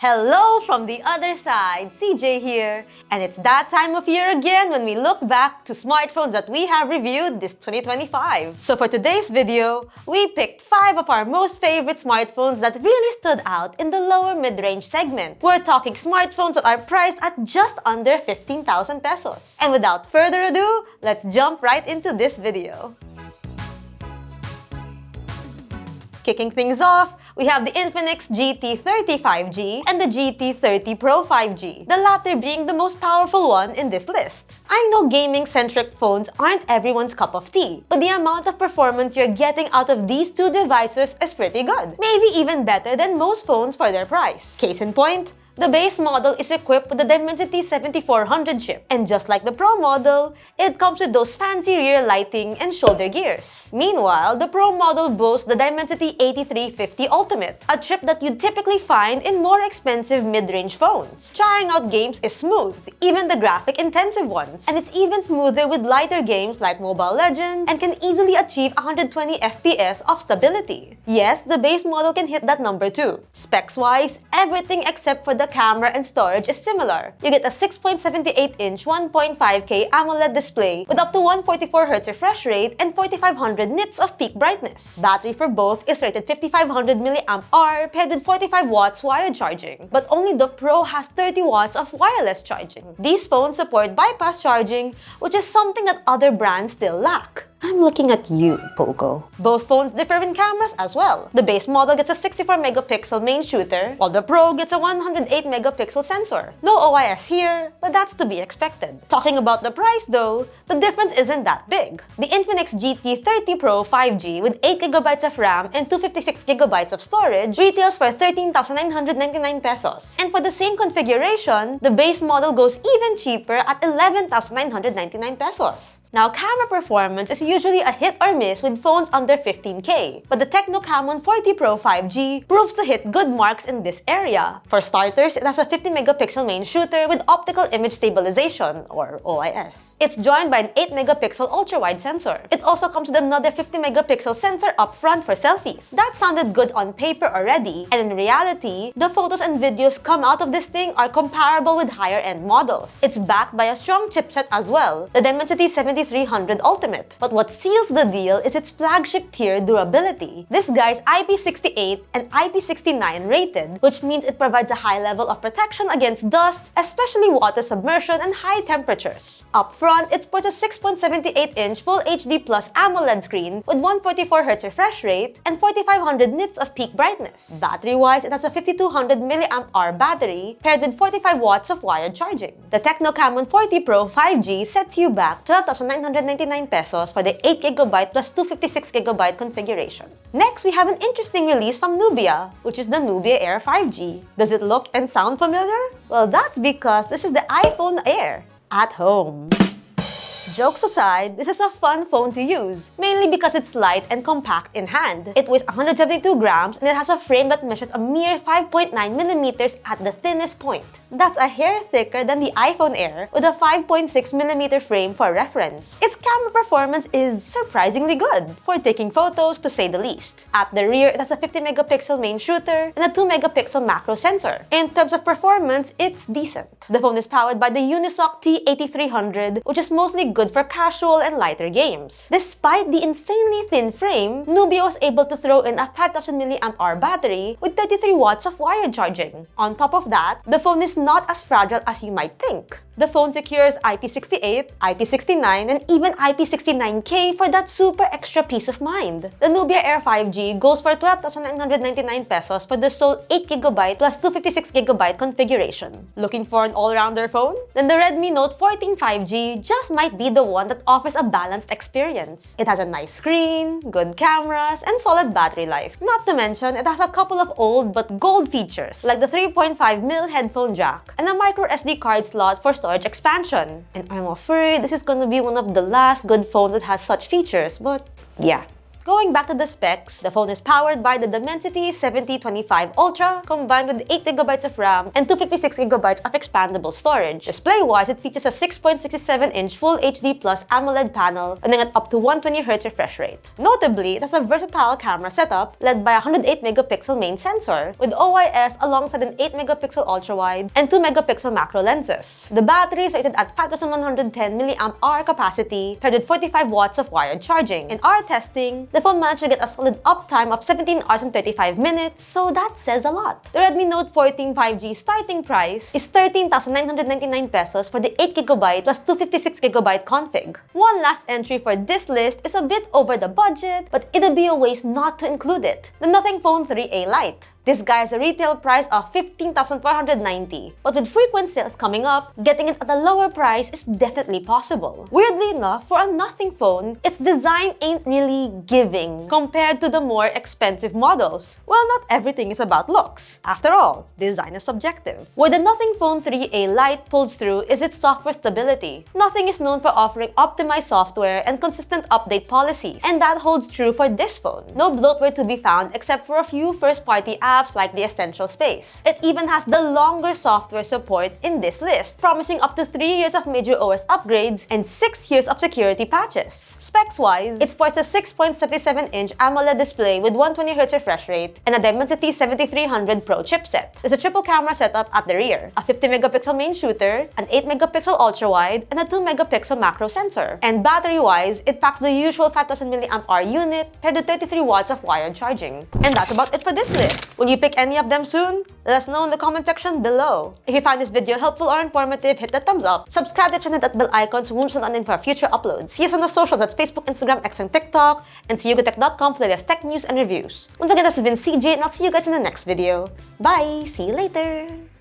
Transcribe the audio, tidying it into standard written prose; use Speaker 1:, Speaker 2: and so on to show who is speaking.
Speaker 1: Hello from the other side, CJ here, and it's that time of year again when we look back to smartphones that we have reviewed this 2025. So for today's video, we picked 5 of our most favorite smartphones that really stood out in the lower mid-range segment. We're talking smartphones that are priced at just under 15,000 pesos. And without further ado, let's jump right into this video. Kicking things off, we have the Infinix GT 35G and the GT 30 Pro 5G, the latter being the most powerful one in this list. I know gaming-centric phones aren't everyone's cup of tea, but the amount of performance you're getting out of these two devices is pretty good. Maybe even better than most phones for their price. Case in point, the base model is equipped with the Dimensity 7400 chip, and just like the Pro model, it comes with those fancy rear lighting and shoulder gears. Meanwhile, the Pro model boasts the Dimensity 8350 Ultimate, a chip that you'd typically find in more expensive mid-range phones. Trying out games is smooth, even the graphic-intensive ones, and it's even smoother with lighter games like Mobile Legends and can easily achieve 120 FPS of stability. Yes, the base model can hit that number too. Specs-wise, everything except for the camera and storage is similar. You get a 6.78-inch 1.5K AMOLED display with up to 144Hz refresh rate and 4500 nits of peak brightness. Battery for both is rated 5500 mAh paired with 45 watts wired charging, but only the Pro has 30 watts of wireless charging. These phones support bypass charging, which is something that other brands still lack. I'm looking at you, Poco. Both phones differ in cameras as well. The base model gets a 64-megapixel main shooter, while the Pro gets a 108-megapixel sensor. No OIS here, but that's to be expected. Talking about the price though, the difference isn't that big. The Infinix GT 30 Pro 5G with 8GB of RAM and 256GB of storage retails for 13,999 pesos. And for the same configuration, the base model goes even cheaper at 11,999 pesos. Now, camera performance is usually a hit or miss with phones under 15K, but the TECNO CAMON 40 Pro 5G proves to hit good marks in this area. For starters, it has a 50-megapixel main shooter with optical image stabilization, or OIS. It's joined by an 8-megapixel ultra-wide sensor. It also comes with another 50-megapixel sensor up front for selfies. That sounded good on paper already, and in reality, the photos and videos come out of this thing are comparable with higher-end models. It's backed by a strong chipset as well, the Dimensity 7300 Ultimate. But what seals the deal is its flagship tier durability. This guy's IP68 and IP69 rated, which means it provides a high level of protection against dust, especially water submersion and high temperatures. Up front, it sports a 6.78-inch Full HD Plus AMOLED screen with 144Hz refresh rate and 4500 nits of peak brightness. Battery-wise, it has a 5200 mAh battery paired with 45 watts of wired charging. The TECNO CAMON 40 Pro 5G sets you back 12,999 pesos for the 8GB plus 256GB configuration. Next, we have an interesting release from Nubia, which is the Nubia Air 5G. Does it look and sound familiar? Well, that's because this is the iPhone Air at home. Jokes aside, this is a fun phone to use, mainly because it's light and compact in hand. It weighs 172 grams and it has a frame that measures a mere 5.9mm at the thinnest point. That's a hair thicker than the iPhone Air with a 5.6mm frame for reference. Its camera performance is surprisingly good, for taking photos to say the least. At the rear, it has a 50-megapixel main shooter and a 2-megapixel macro sensor. In terms of performance, it's decent. The phone is powered by the Unisoc T8300, which is mostly good for casual and lighter games. Despite the insanely thin frame, Nubia was able to throw in a 5000 mAh battery with 33 watts of wired charging. On top of that, the phone is not as fragile as you might think. The phone secures IP68, IP69, and even IP69K for that super extra peace of mind. The Nubia Air 5G goes for 12,999 pesos for the sole 8GB plus 256GB configuration. Looking for an all-rounder phone? Then the Redmi Note 14 5G just might be the one that offers a balanced experience. It has a nice screen, good cameras, and solid battery life. Not to mention, it has a couple of old but gold features like the 3.5mm headphone jack and a micro SD card slot for storage expansion. And I'm afraid this is gonna be one of the last good phones that has such features, but yeah. Going back to the specs, the phone is powered by the Dimensity 7025 Ultra, combined with 8GB of RAM and 256GB of expandable storage. Display-wise, it features a 6.67-inch Full HD Plus AMOLED panel running at up to 120Hz refresh rate. Notably, it has a versatile camera setup led by a 108-megapixel main sensor with OIS alongside an 8-megapixel ultra-wide and 2-megapixel macro lenses. The battery is rated at 5110 mAh capacity paired with 45 watts of wired charging. In our testing, the phone managed to get a solid uptime of 17 hours and 35 minutes, so that says a lot. The Redmi Note 14 5G starting price is 13,999 pesos for the 8GB plus 256GB config. One last entry for this list is a bit over the budget, but it'd be a waste not to include it. The Nothing Phone 3A Lite. This guy has a retail price of 15,490, but with frequent sales coming up, getting it at a lower price is definitely possible. Weirdly enough, for a nothing phone, its design ain't really giving compared to the more expensive models. Well, not everything is about looks. After all, design is subjective. Where the Nothing Phone 3A Lite pulls through is its software stability. Nothing is known for offering optimized software and consistent update policies, and that holds true for this phone. No bloatware to be found except for a few first-party apps like the Essential Space. It even has the longer software support in this list, promising up to 3 years of major OS upgrades and 6 years of security patches. Specs-wise, it sports a 6.77-inch AMOLED display with 120Hz refresh rate and a Dimensity 7300 Pro chipset. There's a triple camera setup at the rear, a 50-megapixel main shooter, an 8-megapixel ultra-wide, and a 2-megapixel macro sensor. And battery-wise, it packs the usual 5000 mAh unit paired with 33 watts of wired charging. And that's about it for this list. Will you pick any of them soon? Let us know in the comment section below. If you found this video helpful or informative, hit the thumbs up, subscribe to the channel, that bell icon so you won't miss out for future uploads. See us on the socials, that's Facebook, Instagram, X, and TikTok, and see YouGoTech.com for the latest tech news and reviews. Once again, this has been CJ, and I'll see you guys in the next video. Bye! See you later!